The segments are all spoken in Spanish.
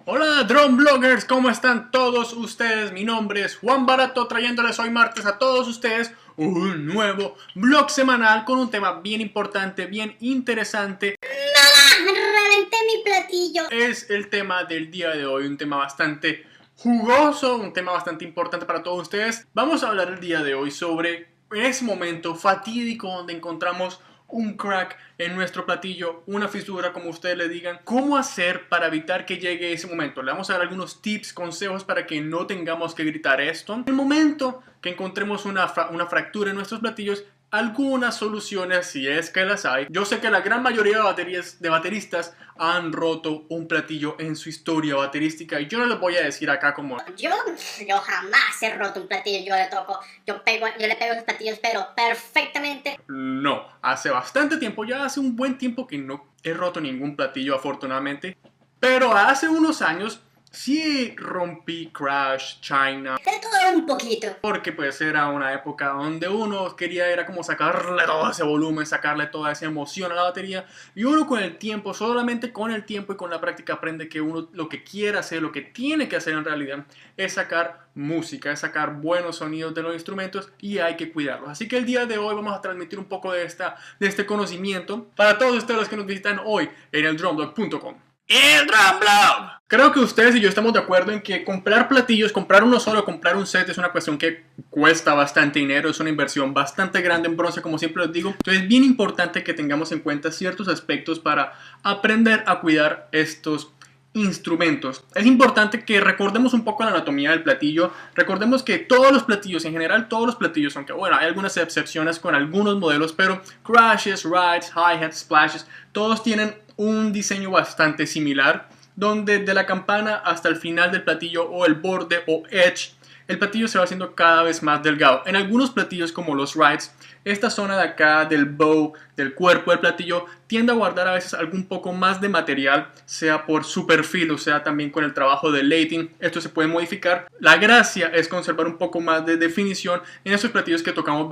Hola Drone Bloggers, ¿cómo están todos ustedes? Mi nombre es Juan Barato, trayéndoles hoy martes a todos ustedes un nuevo vlog semanal con un tema bien importante, bien interesante. ¡No! ¡Reventé mi platillo! Es el tema del día de hoy, un tema bastante jugoso, un tema bastante importante para todos ustedes. Vamos a hablar el día de hoy sobre ese momento fatídico donde encontramos un crack en nuestro platillo, una fisura, como ustedes le digan. ¿Cómo hacer para evitar que llegue ese momento? Le vamos a dar algunos tips, consejos para que no tengamos que gritar esto. En el momento que encontremos una fractura en nuestros platillos, algunas soluciones, si es que las hay. Yo sé que la gran mayoría de bateristas han roto un platillo en su historia baterística y yo no les voy a decir acá como... Yo jamás he roto un platillo, yo le toco, yo le pego los platillos, pero perfectamente. No, hace bastante tiempo, ya hace un buen tiempo que no he roto ningún platillo afortunadamente. Pero hace unos años sí rompí Crash, China. De todo un poquito. Porque pues era una época donde uno quería, era como sacarle todo ese volumen, sacarle toda esa emoción a la batería. Y uno con el tiempo, solamente con el tiempo y con la práctica aprende que uno lo que quiere hacer, lo que tiene que hacer en realidad es sacar música, es sacar buenos sonidos de los instrumentos y hay que cuidarlos. Así que el día de hoy vamos a transmitir un poco de este conocimiento para todos ustedes los que nos visitan hoy en el DroneBlog.com. El Drone Blog. Creo que ustedes y yo estamos de acuerdo en que comprar platillos, comprar uno solo, comprar un set es una cuestión que cuesta bastante dinero, es una inversión bastante grande en bronce, como siempre les digo. Entonces es bien importante que tengamos en cuenta ciertos aspectos para aprender a cuidar estos instrumentos. Es importante que recordemos un poco la anatomía del platillo. Recordemos que todos los platillos, en general todos los platillos, aunque bueno, hay algunas excepciones con algunos modelos, pero crashes, rides, hi-hats, splashes, todos tienen un diseño bastante similar, donde de la campana hasta el final del platillo o el borde o edge, el platillo se va haciendo cada vez más delgado. En algunos platillos como los rides, esta zona de acá del bow, del cuerpo del platillo, tiende a guardar a veces algún poco más de material, sea por su perfil o sea también con el trabajo de lathing. Esto se puede modificar. La gracia es conservar un poco más de definición en esos platillos que tocamos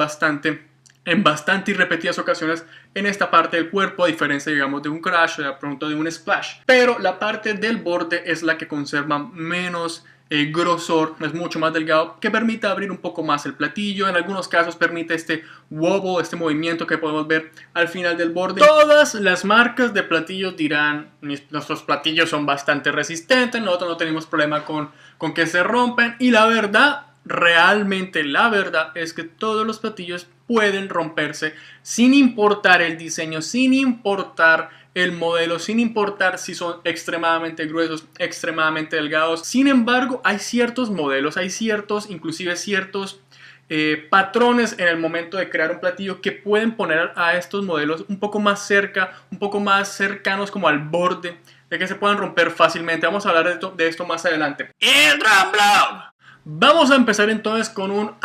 en bastante y repetidas ocasiones en esta parte del cuerpo, a diferencia digamos de un crash o de pronto de un splash. Pero la parte del borde es la que conserva menos grosor, es mucho más delgado, que permite abrir un poco más el platillo. En algunos casos permite este wobble, este movimiento que podemos ver al final del borde. Todas las marcas de platillos dirán, nuestros platillos son bastante resistentes, nosotros no tenemos problema con que se rompen, y la verdad, realmente la verdad es que todos los platillos pueden romperse sin importar el diseño, sin importar el modelo, sin importar si son extremadamente gruesos, extremadamente delgados. Sin embargo, hay ciertos modelos, inclusive ciertos patrones en el momento de crear un platillo que pueden poner a estos modelos un poco más cerca, un poco más cercanos como al borde, de que se puedan romper fácilmente. Vamos a hablar de esto más adelante. El Drone Blog. Vamos a empezar entonces con un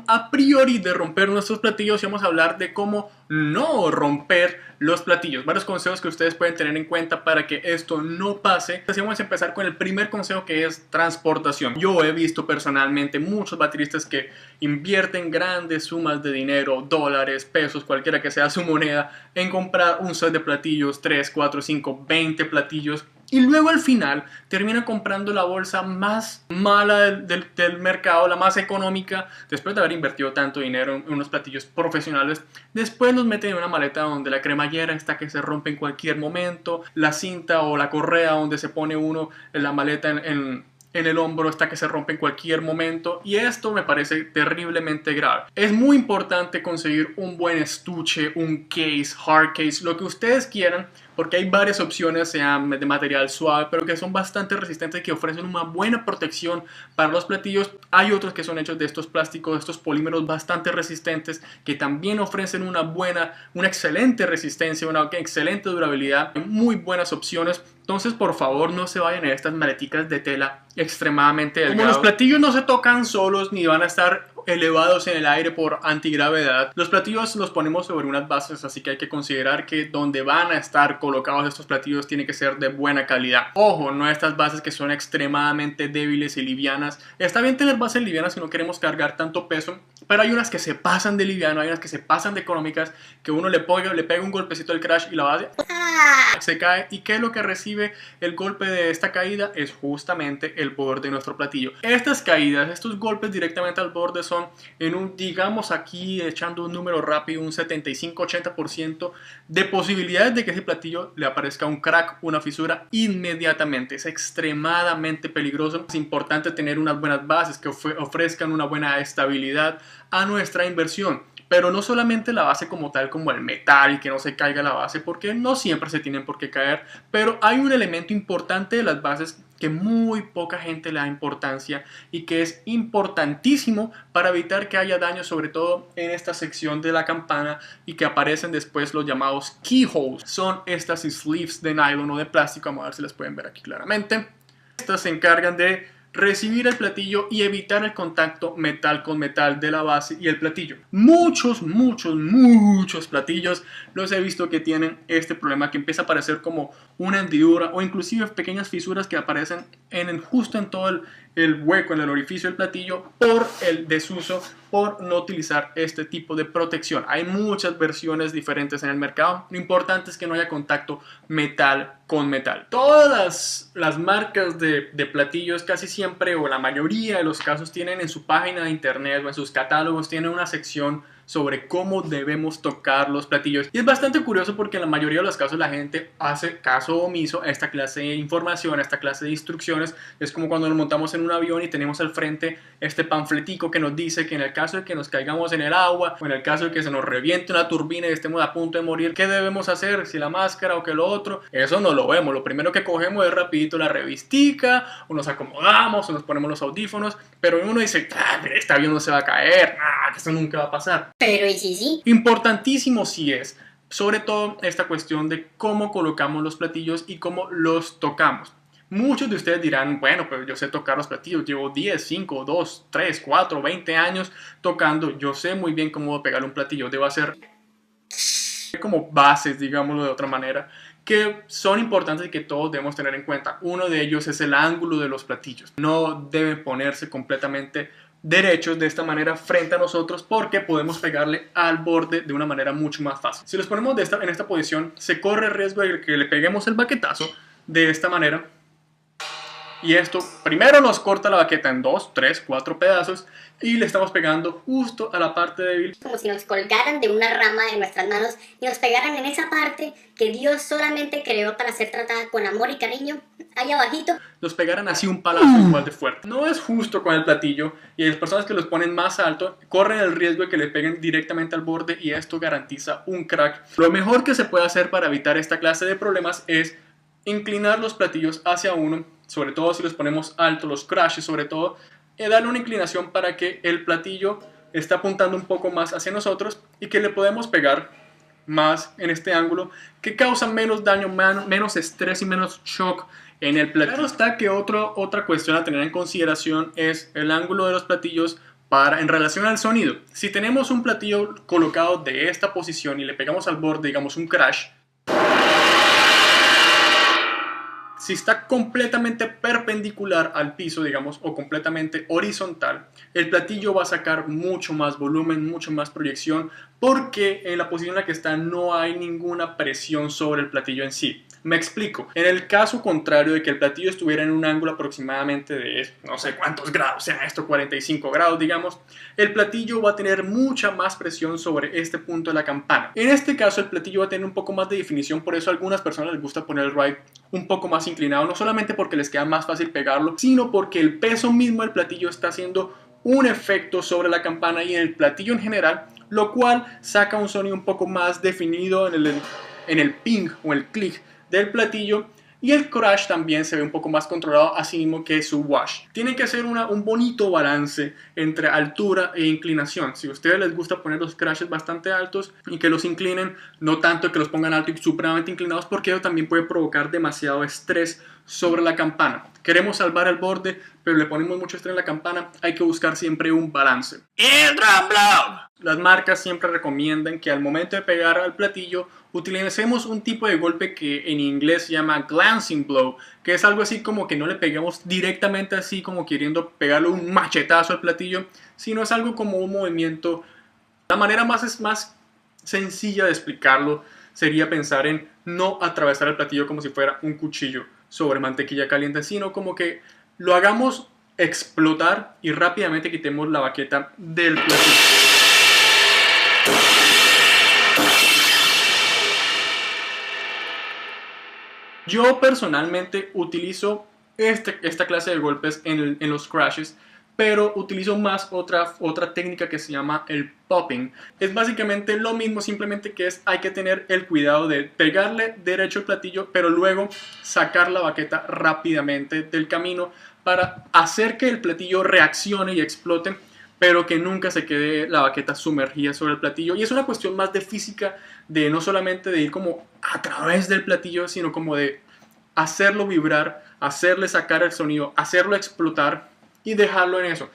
a priori de romper nuestros platillos, y vamos a hablar de cómo no romper los platillos. Varios consejos que ustedes pueden tener en cuenta para que esto no pase. Así vamos a empezar con el primer consejo, que es transportación. Yo he visto personalmente muchos bateristas que invierten grandes sumas de dinero, dólares, pesos, cualquiera que sea su moneda, en comprar un set de platillos, 3, 4, 5, 20 platillos. Y luego al final termina comprando la bolsa más mala del mercado, la más económica, después de haber invertido tanto dinero en unos platillos profesionales. Después los meten en una maleta donde la cremallera está que se rompe en cualquier momento, la cinta o la correa donde se pone uno en la maleta en el hombro está que se rompe en cualquier momento, y esto me parece terriblemente grave. Es muy importante conseguir un buen estuche, un case, hard case, lo que ustedes quieran, porque hay varias opciones, sean de material suave, pero que son bastante resistentes y que ofrecen una buena protección para los platillos. Hay otros que son hechos de estos plásticos, de estos polímeros bastante resistentes, que también ofrecen una excelente resistencia, una excelente durabilidad, muy buenas opciones. Entonces, por favor, no se vayan a estas maleticas de tela extremadamente delgadas. Como los platillos no se tocan solos ni van a estar elevados en el aire por antigravedad. Los platillos los ponemos sobre unas bases, así que hay que considerar que donde van a estar colocados estos platillos tiene que ser de buena calidad. Ojo, no estas bases que son extremadamente débiles y livianas. Está bien tener bases livianas si no queremos cargar tanto peso, pero hay unas que se pasan de liviano, hay unas que se pasan de económicas, que uno le pega un golpecito al crash y la base se cae. ¿Y qué es lo que recibe el golpe de esta caída? Es justamente el borde de nuestro platillo. Estas caídas, estos golpes directamente al borde son en un, digamos aquí echando un número rápido, un 75-80% de posibilidades de que ese platillo le aparezca un crack, una fisura inmediatamente. Es extremadamente peligroso. Es importante tener unas buenas bases que ofrezcan una buena estabilidad a nuestra inversión. Pero no solamente la base como tal, como el metal y que no se caiga la base, porque no siempre se tienen por qué caer, pero hay un elemento importante de las bases que muy poca gente le da importancia y que es importantísimo para evitar que haya daño, sobre todo en esta sección de la campana, y que aparecen después los llamados keyholes. Son estas sleeves de nylon o de plástico, vamos a ver si las pueden ver aquí claramente. Estas se encargan de recibir el platillo y evitar el contacto metal con metal de la base y el platillo. Muchos platillos los he visto que tienen este problema, que empieza a aparecer como una hendidura o inclusive pequeñas fisuras que aparecen justo en todo el hueco, en el orificio del platillo, por el desuso, por no utilizar este tipo de protección. Hay muchas versiones diferentes en el mercado. Lo importante es que no haya contacto metal con metal. Todas las marcas de platillos casi siempre, o la mayoría de los casos, tienen en su página de internet o en sus catálogos, tienen una sección sobre cómo debemos tocar los platillos. Y es bastante curioso porque en la mayoría de los casos la gente hace caso omiso a esta clase de información, a esta clase de instrucciones. Es como cuando nos montamos en un avión y tenemos al frente este panfletico que nos dice que en el caso de que nos caigamos en el agua, o en el caso de que se nos reviente una turbina y estemos a punto de morir, ¿qué debemos hacer? Si la máscara o que lo otro. Eso no lo vemos. Lo primero que cogemos es rapidito la revistica, o nos acomodamos, o nos ponemos los audífonos, pero uno dice, este avión no se va a caer, que eso nunca va a pasar. Pero ¿y si sí? Importantísimo sí es, sobre todo esta cuestión de cómo colocamos los platillos y cómo los tocamos. Muchos de ustedes dirán, bueno, pero yo sé tocar los platillos, llevo 10, 5, 2, 3, 4, 20 años tocando, yo sé muy bien cómo pegar un platillo, debo hacer como bases, digámoslo de otra manera, que son importantes y que todos debemos tener en cuenta. Uno de ellos es el ángulo de los platillos. No deben ponerse completamente derechos de esta manera frente a nosotros, porque podemos pegarle al borde de una manera mucho más fácil. Si los ponemos en esta posición, se corre el riesgo de que le peguemos el baquetazo de esta manera, y esto primero nos corta la baqueta en 2, 3, 4 pedazos y le estamos pegando justo a la parte débil. Como si nos colgaran de una rama de nuestras manos y nos pegaran en esa parte que Dios solamente creó para ser tratada con amor y cariño, ahí abajito. Nos pegaran así un palazo igual de fuerte. No es justo con el platillo, y las personas que los ponen más alto corren el riesgo de que le peguen directamente al borde, y esto garantiza un crack. Lo mejor que se puede hacer para evitar esta clase de problemas es inclinar los platillos hacia uno, sobre todo si los ponemos alto, los crashes sobre todo, darle una inclinación para que el platillo está apuntando un poco más hacia nosotros y que le podemos pegar más en este ángulo, que causa menos daño, menos estrés y menos shock en el platillo. Claro está que otra cuestión a tener en consideración es el ángulo de los platillos en relación al sonido. Si tenemos un platillo colocado de esta posición y le pegamos al borde, digamos un crash, si está completamente perpendicular al piso, digamos, o completamente horizontal, el platillo va a sacar mucho más volumen, mucho más proyección, porque en la posición en la que está no hay ninguna presión sobre el platillo en sí. Me explico. En el caso contrario de que el platillo estuviera en un ángulo aproximadamente de no sé cuántos grados, sea esto 45 grados, digamos, el platillo va a tener mucha más presión sobre este punto de la campana. En este caso el platillo va a tener un poco más de definición, por eso a algunas personas les gusta poner el ride un poco más inclinado, no solamente porque les queda más fácil pegarlo, sino porque el peso mismo del platillo está haciendo un efecto sobre la campana y en el platillo en general, lo cual saca un sonido un poco más definido en el ping o el click del platillo, y el crash también se ve un poco más controlado, así mismo que su wash. Tienen que hacer un bonito balance entre altura e inclinación. Si a ustedes les gusta poner los crashes bastante altos y que los inclinen, no tanto que los pongan altos y supremamente inclinados, porque eso también puede provocar demasiado estrés sobre la campana. Queremos salvar el borde, pero le ponemos mucho estrés en la campana. Hay que buscar siempre un balance. El drum blow. Las marcas siempre recomiendan que al momento de pegar al platillo utilicemos un tipo de golpe que en inglés se llama glancing blow, que es algo así como que no le peguemos directamente así como queriendo pegarle un machetazo al platillo, sino es algo como un movimiento. La manera más sencilla de explicarlo sería pensar en no atravesar el platillo como si fuera un cuchillo sobre mantequilla caliente, sino como que lo hagamos explotar y rápidamente quitemos la baqueta del platillo. Yo personalmente utilizo esta clase de golpes en los crashes, pero utilizo más otra técnica que se llama el popping. Es básicamente lo mismo, simplemente que hay que tener el cuidado de pegarle derecho al platillo, pero luego sacar la baqueta rápidamente del camino para hacer que el platillo reaccione y explote, pero que nunca se quede la baqueta sumergida sobre el platillo. Y es una cuestión más de física, de no solamente de ir como a través del platillo, sino como de hacerlo vibrar, hacerle sacar el sonido, hacerlo explotar y dejarlo en eso.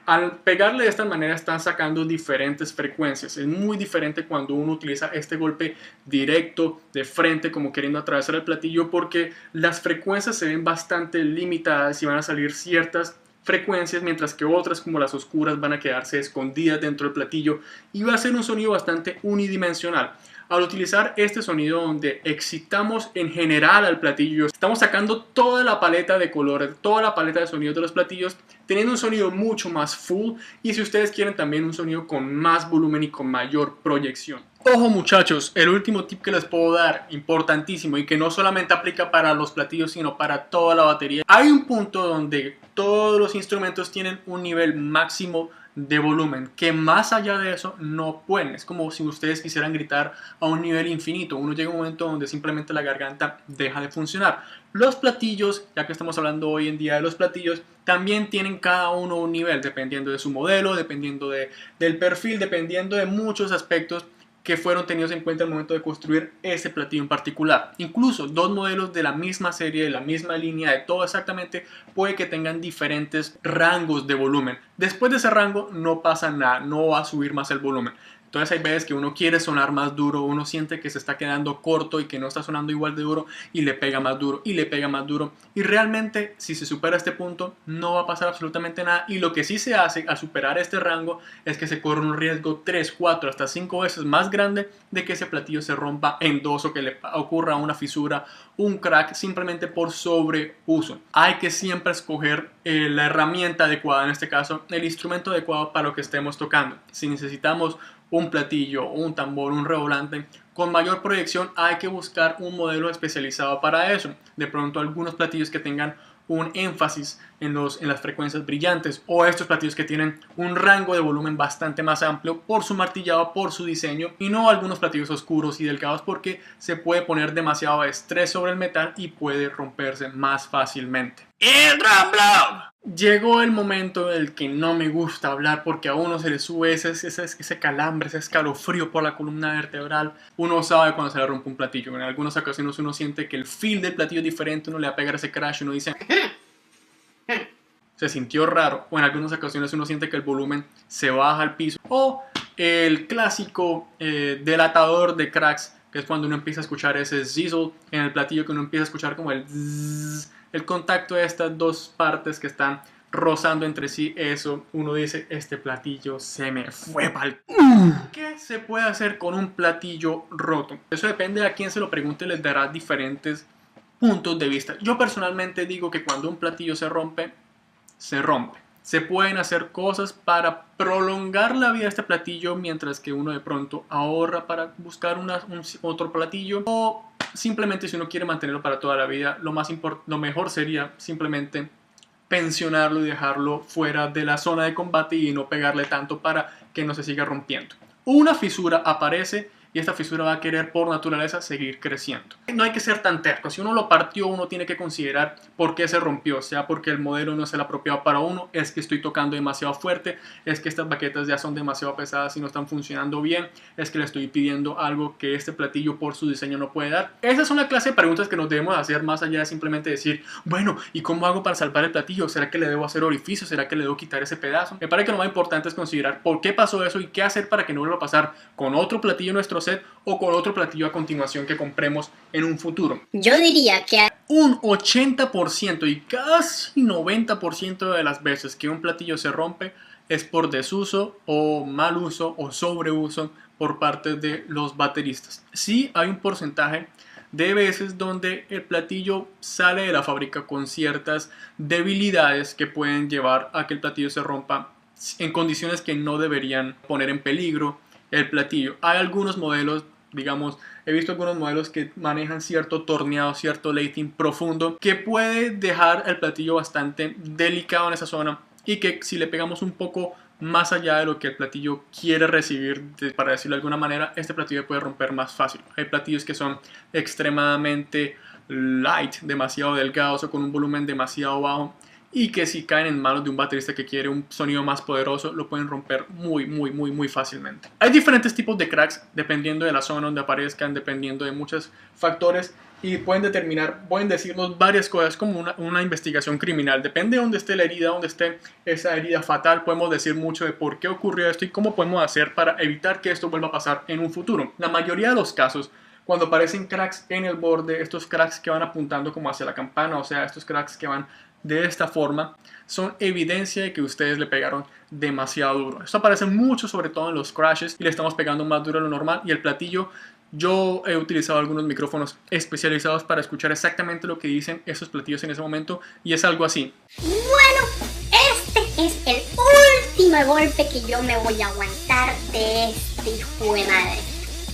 Al pegarle de esta manera están sacando diferentes frecuencias. Es muy diferente cuando uno utiliza este golpe directo de frente como queriendo atravesar el platillo, porque las frecuencias se ven bastante limitadas y van a salir ciertas frecuencias, mientras que otras como las oscuras van a quedarse escondidas dentro del platillo y va a ser un sonido bastante unidimensional. Al utilizar este sonido donde excitamos en general al platillo, estamos sacando toda la paleta de colores, toda la paleta de sonidos de los platillos, teniendo un sonido mucho más full, y si ustedes quieren también un sonido con más volumen y con mayor proyección. Ojo muchachos, el último tip que les puedo dar, importantísimo y que no solamente aplica para los platillos sino para toda la batería. Hay un punto donde todos los instrumentos tienen un nivel máximo de volumen, que más allá de eso no pueden. Es como si ustedes quisieran gritar a un nivel infinito. Uno llega a un momento donde simplemente la garganta deja de funcionar. Los platillos, ya que estamos hablando hoy en día de los platillos, también tienen cada uno un nivel, dependiendo de su modelo, dependiendo del perfil, dependiendo de muchos aspectos que fueron tenidos en cuenta al momento de construir ese platillo en particular. Incluso dos modelos de la misma serie, de la misma línea, de todo exactamente, puede que tengan diferentes rangos de volumen. Después de ese rango no pasa nada, no va a subir más el volumen. Entonces hay veces que uno quiere sonar más duro, uno siente que se está quedando corto y que no está sonando igual de duro y le pega más duro y le pega más duro. Y realmente si se supera este punto no va a pasar absolutamente nada, y lo que sí se hace al superar este rango es que se corre un riesgo 3, 4, hasta 5 veces más grande de que ese platillo se rompa en dos o que le ocurra una fisura, un crack, simplemente por sobreuso. Hay que siempre escoger la herramienta adecuada, en este caso el instrumento adecuado para lo que estemos tocando. Si necesitamos un platillo, un tambor, un redoblante con mayor proyección, hay que buscar un modelo especializado para eso. De pronto algunos platillos que tengan un énfasis en las frecuencias brillantes, o estos platillos que tienen un rango de volumen bastante más amplio por su martillado, por su diseño, y no algunos platillos oscuros y delgados porque se puede poner demasiado estrés sobre el metal y puede romperse más fácilmente. El drum blow. Llegó el momento en el que no me gusta hablar porque a uno se le sube ese calambre, ese escalofrío por la columna vertebral. Uno sabe cuando se le rompe un platillo. En algunas ocasiones uno siente que el feel del platillo es diferente, uno le va a pegar ese crash y uno dice se sintió raro, o en algunas ocasiones uno siente que el volumen se baja al piso, o el clásico delatador de cracks, que es cuando uno empieza a escuchar ese sizzle en el platillo, que uno empieza a escuchar como el zzz, el contacto de estas dos partes que están rozando entre sí. Eso, uno dice, este platillo se me fue pa'l... ¿Qué se puede hacer con un platillo roto? Eso depende de a quién se lo pregunte, les dará diferentes puntos de vista. Yo personalmente digo que cuando un platillo se rompe, se rompe. Se pueden hacer cosas para prolongar la vida de este platillo, mientras que uno de pronto ahorra para buscar otro platillo, o simplemente si uno quiere mantenerlo para toda la vida, lo mejor sería simplemente pensionarlo y dejarlo fuera de la zona de combate y no pegarle tanto para que no se siga rompiendo. Una fisura aparece y esta fisura va a querer por naturaleza seguir creciendo. No hay que ser tan terco. Si uno lo partió, uno tiene que considerar por qué se rompió, sea porque el modelo no es el apropiado para uno, es que estoy tocando demasiado fuerte, es que estas baquetas ya son demasiado pesadas y no están funcionando bien, es que le estoy pidiendo algo que este platillo por su diseño no puede dar. Esa es una clase de preguntas que nos debemos hacer más allá de simplemente decir, bueno, ¿y cómo hago para salvar el platillo? ¿Será que le debo hacer orificio? ¿Será que le debo quitar ese pedazo? Me parece que lo más importante es considerar por qué pasó eso y qué hacer para que no vuelva a pasar con otro platillo en nuestro set o con otro platillo a continuación que compremos en un futuro. Yo diría que un 80% y casi 90% de las veces que un platillo se rompe es por desuso o mal uso o sobreuso por parte de los bateristas. Sí hay un porcentaje de veces donde el platillo sale de la fábrica con ciertas debilidades que pueden llevar a que el platillo se rompa en condiciones que no deberían poner en peligro el platillo. Hay algunos modelos, digamos, he visto algunos modelos que manejan cierto torneado, cierto lathing profundo que puede dejar el platillo bastante delicado en esa zona y que si le pegamos un poco más allá de lo que el platillo quiere recibir, para decirlo de alguna manera, este platillo puede romper más fácil. Hay platillos que son extremadamente light, demasiado delgados o con un volumen demasiado bajo y que si caen en manos de un baterista que quiere un sonido más poderoso, lo pueden romper muy fácilmente. Hay diferentes tipos de cracks dependiendo de la zona donde aparezcan, dependiendo de muchos factores y pueden decirnos varias cosas como una investigación criminal. Depende de dónde esté la herida, dónde esté esa herida fatal, podemos decir mucho de por qué ocurrió esto y cómo podemos hacer para evitar que esto vuelva a pasar en un futuro. La mayoría de los casos, cuando aparecen cracks en el borde, estos cracks que van apuntando como hacia la campana, o sea, estos cracks que van de esta forma, son evidencia de que ustedes le pegaron demasiado duro. Esto aparece mucho, sobre todo en los crashes, y le estamos pegando más duro de lo normal, y el platillo, yo he utilizado algunos micrófonos especializados para escuchar exactamente lo que dicen esos platillos en ese momento, y es algo así. Bueno, este es el último golpe que yo me voy a aguantar de este hijo de madre.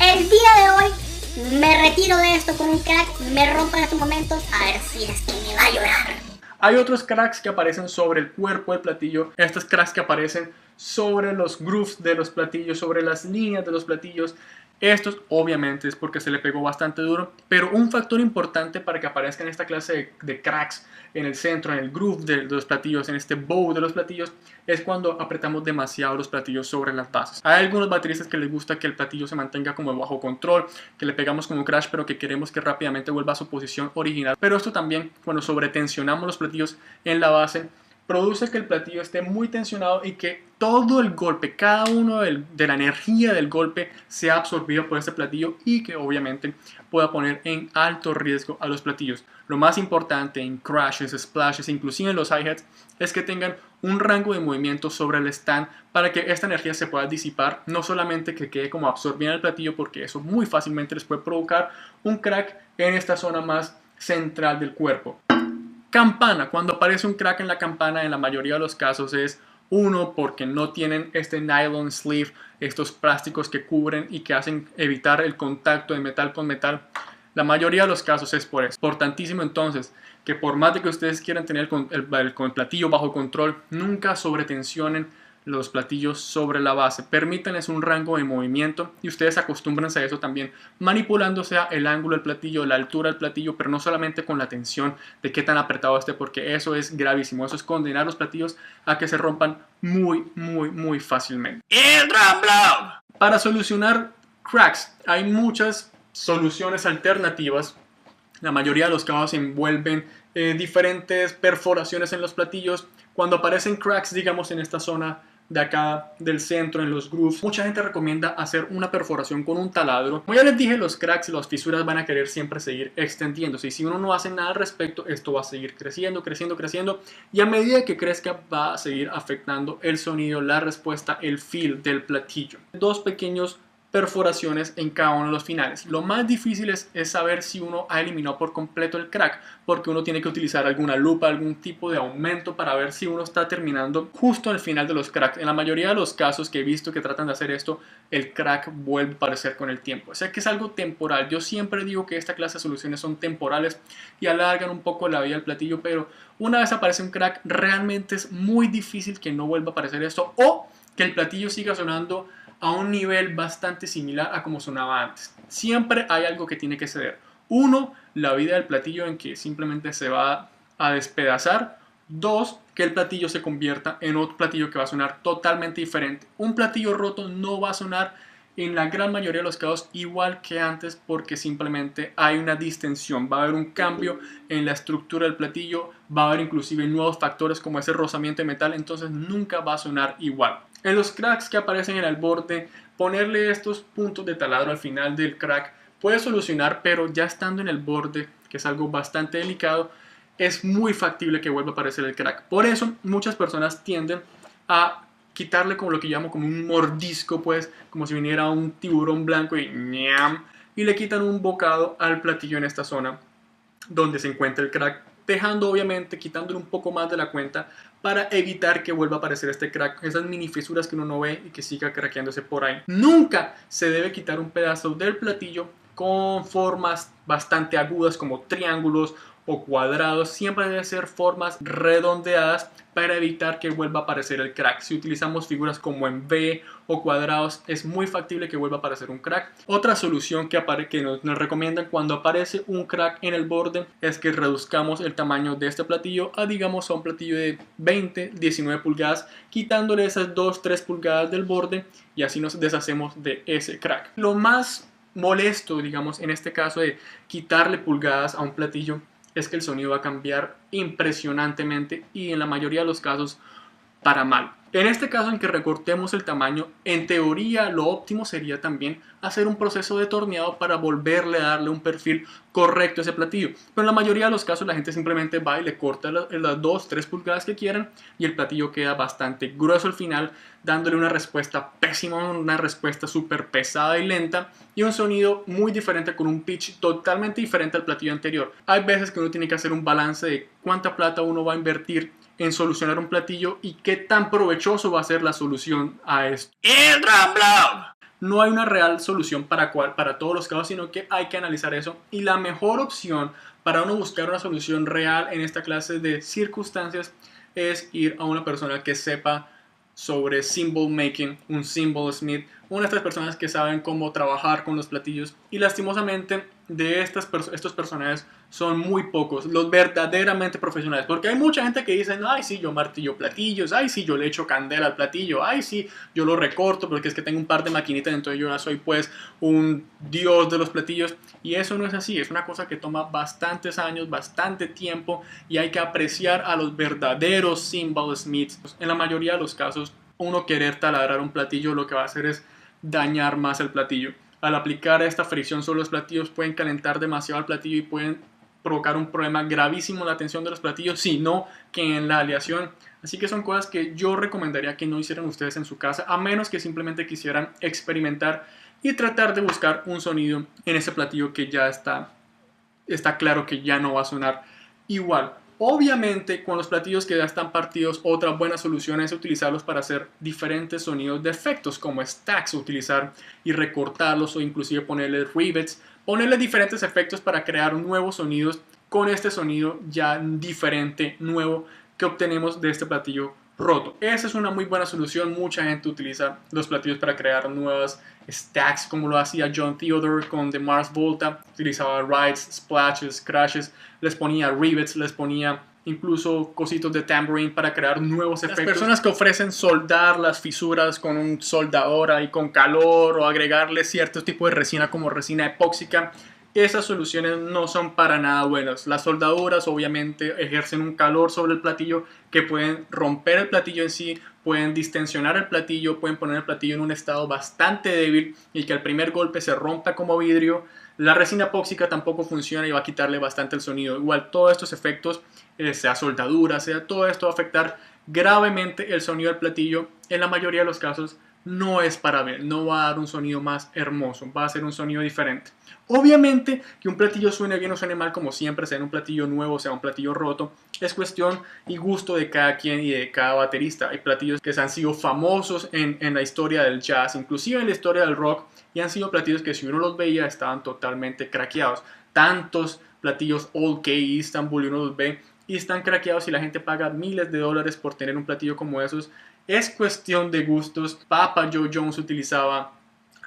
El día de hoy me retiro de esto con un crack, me rompo en estos momentos, a ver si es que me va a llorar. Hay otros cracks que aparecen sobre el cuerpo del platillo, estos cracks que aparecen sobre los grooves de los platillos, sobre las líneas de los platillos. Estos obviamente es porque se le pegó bastante duro, pero un factor importante para que aparezcan esta clase de cracks en el centro, en el groove de los platillos, en este bow de los platillos, es cuando apretamos demasiado los platillos sobre las bases. Hay algunos bateristas que les gusta que el platillo se mantenga como bajo control, que le pegamos como un crash, pero que queremos que rápidamente vuelva a su posición original. Pero esto también, cuando sobretensionamos los platillos en la base, produce que el platillo esté muy tensionado y que todo el golpe, cada uno de la energía del golpe sea absorbido por este platillo y que obviamente pueda poner en alto riesgo a los platillos. Lo más importante en crashes, splashes, inclusive en los hi-hats, es que tengan un rango de movimiento sobre el stand para que esta energía se pueda disipar, no solamente que quede como absorbida en el platillo, porque eso muy fácilmente les puede provocar un crack en esta zona más central del cuerpo. Campana, cuando aparece un crack en la campana, en la mayoría de los casos es uno porque no tienen este nylon sleeve, estos plásticos que cubren y que hacen evitar el contacto de metal con metal. La mayoría de los casos es por eso. Importantísimo entonces que por más de que ustedes quieran tener el platillo bajo control, nunca sobretensionen los platillos sobre la base. Permítanles un rango de movimiento y ustedes acostúmbrense a eso también, manipulándose el ángulo del platillo, la altura del platillo, pero no solamente con la tensión de qué tan apretado esté, porque eso es gravísimo. Eso es condenar los platillos a que se rompan muy fácilmente. El drum blow. Para solucionar cracks hay muchas soluciones alternativas. La mayoría de los casos envuelven diferentes perforaciones en los platillos. Cuando aparecen cracks, digamos en esta zona de acá del centro, en los grooves, mucha gente recomienda hacer una perforación con un taladro. Como ya les dije, los cracks y las fisuras van a querer siempre seguir extendiéndose, y si uno no hace nada al respecto, esto va a seguir creciendo y a medida que crezca va a seguir afectando el sonido, la respuesta, el feel del platillo. Dos pequeños perforaciones en cada uno de los finales. Lo más difícil es saber si uno ha eliminado por completo el crack, porque uno tiene que utilizar alguna lupa, algún tipo de aumento para ver si uno está terminando justo al final de los cracks. En la mayoría de los casos que he visto que tratan de hacer esto, el crack vuelve a aparecer con el tiempo. O sea que es algo temporal. Yo siempre digo que esta clase de soluciones son temporales y alargan un poco la vida del platillo, pero una vez aparece un crack, realmente es muy difícil que no vuelva a aparecer esto o que el platillo siga sonando a un nivel bastante similar a como sonaba antes. Siempre hay algo que tiene que ceder. Uno, la vida del platillo en que simplemente se va a despedazar. Dos, que el platillo se convierta en otro platillo que va a sonar totalmente diferente. Un platillo roto no va a sonar en la gran mayoría de los casos igual que antes porque simplemente hay una distensión, va a haber un cambio en la estructura del platillo, va a haber inclusive nuevos factores como ese rozamiento de metal, entonces nunca va a sonar igual. En los cracks que aparecen en el borde, ponerle estos puntos de taladro al final del crack puede solucionar, pero ya estando en el borde, que es algo bastante delicado, es muy factible que vuelva a aparecer el crack. Por eso muchas personas tienden a quitarle como lo que llamo como un mordisco, pues como si viniera un tiburón blanco y ¡ñam! Y le quitan un bocado al platillo en esta zona donde se encuentra el crack, dejando obviamente, quitándole un poco más de la cuenta para evitar que vuelva a aparecer este crack, esas mini fisuras que uno no ve y que siga craqueándose por ahí. Nunca se debe quitar un pedazo del platillo con formas bastante agudas como triángulos o cuadrados, siempre debe ser formas redondeadas para evitar que vuelva a aparecer el crack. Si utilizamos figuras como en V o cuadrados, es muy factible que vuelva a aparecer un crack. Otra solución que nos recomiendan cuando aparece un crack en el borde es que reduzcamos el tamaño de este platillo a, digamos, a un platillo de 20, 19 pulgadas, quitándole esas 2, 3 pulgadas del borde y así nos deshacemos de ese crack. Lo más molesto, digamos, en este caso de quitarle pulgadas a un platillo es que el sonido va a cambiar impresionantemente y en la mayoría de los casos para mal. En este caso en que recortemos el tamaño, en teoría lo óptimo sería también hacer un proceso de torneado para volverle a darle un perfil correcto a ese platillo. Pero en la mayoría de los casos la gente simplemente va y le corta las 2-3 pulgadas que quieran y el platillo queda bastante grueso al final, dándole una respuesta pésima, una respuesta súper pesada y lenta y un sonido muy diferente con un pitch totalmente diferente al platillo anterior. Hay veces que uno tiene que hacer un balance de cuánta plata uno va a invertir en solucionar un platillo y qué tan provechoso va a ser la solución a esto. El drum blow. No hay una real solución para todos los casos, sino que hay que analizar eso. Y la mejor opción para uno buscar una solución real en esta clase de circunstancias es ir a una persona que sepa sobre cymbal making, un cymbal smith, una de estas personas que saben cómo trabajar con los platillos. Y lastimosamente de estos personajes son muy pocos los verdaderamente profesionales, porque hay mucha gente que dice, ay sí, yo martillo platillos, ay sí, yo le echo candela al platillo, ay sí, yo lo recorto porque es que tengo un par de maquinitas, entonces yo ya soy pues un dios de los platillos. Y eso no es así, es una cosa que toma bastantes años, bastante tiempo, y hay que apreciar a los verdaderos cymbal smiths. En la mayoría de los casos, uno querer taladrar un platillo lo que va a hacer es dañar más el platillo. Al aplicar esta fricción sobre los platillos pueden calentar demasiado el platillo y pueden provocar un problema gravísimo en la tensión de los platillos, sino que en la aleación. Así que son cosas que yo recomendaría que no hicieran ustedes en su casa, a menos que simplemente quisieran experimentar y tratar de buscar un sonido en ese platillo que ya está claro que ya no va a sonar igual. Obviamente, con los platillos que ya están partidos, otra buena solución es utilizarlos para hacer diferentes sonidos de efectos, como stacks, utilizar y recortarlos o inclusive ponerle rivets, ponerle diferentes efectos para crear nuevos sonidos con este sonido ya diferente, nuevo, que obtenemos de este platillo roto. Esa es una muy buena solución. Mucha gente utiliza los platillos para crear nuevas stacks, como lo hacía John Theodore con The Mars Volta. Utilizaba rides, splashes, crashes, les ponía rivets, les ponía incluso cositos de tambourine para crear nuevos efectos. Las personas que ofrecen soldar las fisuras con un soldador y con calor o agregarle cierto tipo de resina como resina epóxica, esas soluciones no son para nada buenas. Las soldaduras obviamente ejercen un calor sobre el platillo que pueden romper el platillo en sí, pueden distensionar el platillo, pueden poner el platillo en un estado bastante débil y que al primer golpe se rompa como vidrio. La resina epóxica tampoco funciona y va a quitarle bastante el sonido. Igual todos estos efectos, sea soldadura, sea todo esto, va a afectar gravemente el sonido del platillo. En la mayoría de los casos no es para ver, no va a dar un sonido más hermoso, va a ser un sonido diferente. Obviamente que un platillo suene bien o suene mal, como siempre, sea un platillo nuevo, sea un platillo roto, es cuestión y gusto de cada quien y de cada baterista. Hay platillos que han sido famosos en la historia del jazz, inclusive en la historia del rock, y han sido platillos que si uno los veía estaban totalmente craqueados. Tantos platillos Old K, Istanbul, y uno los ve y están craqueados y la gente paga miles de dólares por tener un platillo como esos. Es cuestión de gustos. Papa Joe Jones utilizaba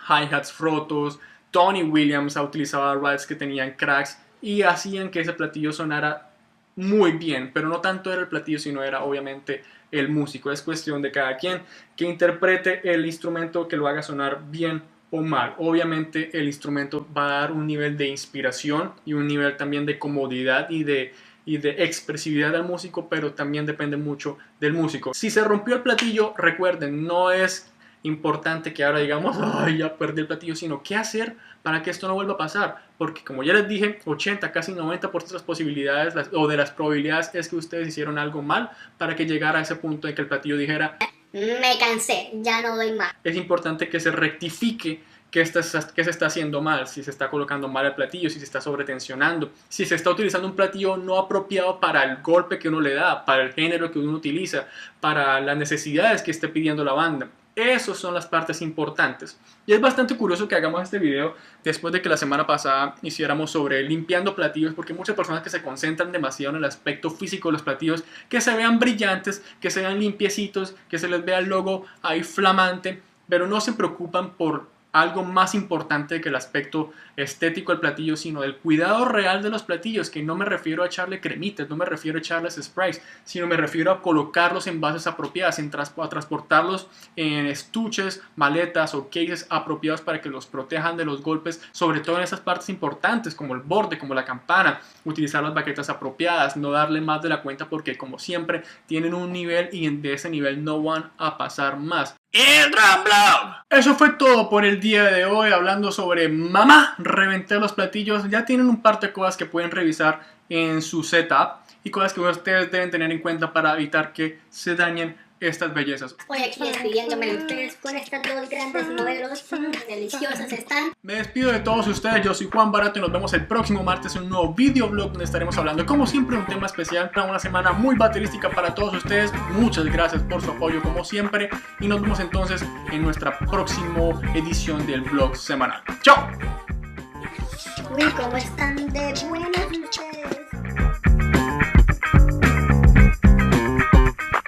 hi-hats rotos, Tony Williams utilizaba rides que tenían cracks y hacían que ese platillo sonara muy bien, pero no tanto era el platillo, sino era obviamente el músico. Es cuestión de cada quien que interprete el instrumento, que lo haga sonar bien o mal. Obviamente el instrumento va a dar un nivel de inspiración y un nivel también de comodidad y de expresividad al músico, pero también depende mucho del músico. Si se rompió el platillo, recuerden, no es importante que ahora digamos, ay, ya perdí el platillo, sino qué hacer para que esto no vuelva a pasar, porque como ya les dije, 80, casi 90% de las posibilidades o de las probabilidades es que ustedes hicieron algo mal para que llegara a ese punto en que el platillo dijera, me cansé, ya no doy más. Es importante que se rectifique qué se está haciendo mal, si se está colocando mal el platillo, si se está sobretensionando, si se está utilizando un platillo no apropiado para el golpe que uno le da, para el género que uno utiliza, para las necesidades que esté pidiendo la banda. Esas son las partes importantes. Y es bastante curioso que hagamos este video después de que la semana pasada hiciéramos sobre limpiando platillos, porque hay muchas personas que se concentran demasiado en el aspecto físico de los platillos, que se vean brillantes, que se vean limpiecitos, que se les vea el logo ahí flamante, pero no se preocupan por algo más importante que el aspecto estético del platillo, sino del cuidado real de los platillos, que no me refiero a echarle cremitas, no me refiero a echarles sprays, sino me refiero a colocarlos en bases apropiadas, a transportarlos en estuches, maletas o cases apropiados para que los protejan de los golpes, sobre todo en esas partes importantes como el borde, como la campana, utilizar las baquetas apropiadas, no darle más de la cuenta porque como siempre tienen un nivel y de ese nivel no van a pasar más. El Drum Blog. Eso fue todo por el día de hoy, hablando sobre mamá, reventé los platillos. Ya tienen un par de cosas que pueden revisar en su setup y cosas que ustedes deben tener en cuenta para evitar que se dañen estas bellezas. Hoy aquí despidiéndome de ustedes con estas dos grandes modelos, deliciosas están. Me despido de todos ustedes, yo soy Juan Barato y nos vemos el próximo martes en un nuevo videoblog donde estaremos hablando como siempre un tema especial para una semana muy baterística para todos ustedes. Muchas gracias por su apoyo como siempre y nos vemos entonces en nuestra próxima edición del blog semanal. ¡Chao! Uy, ¿cómo están de buenas ustedes?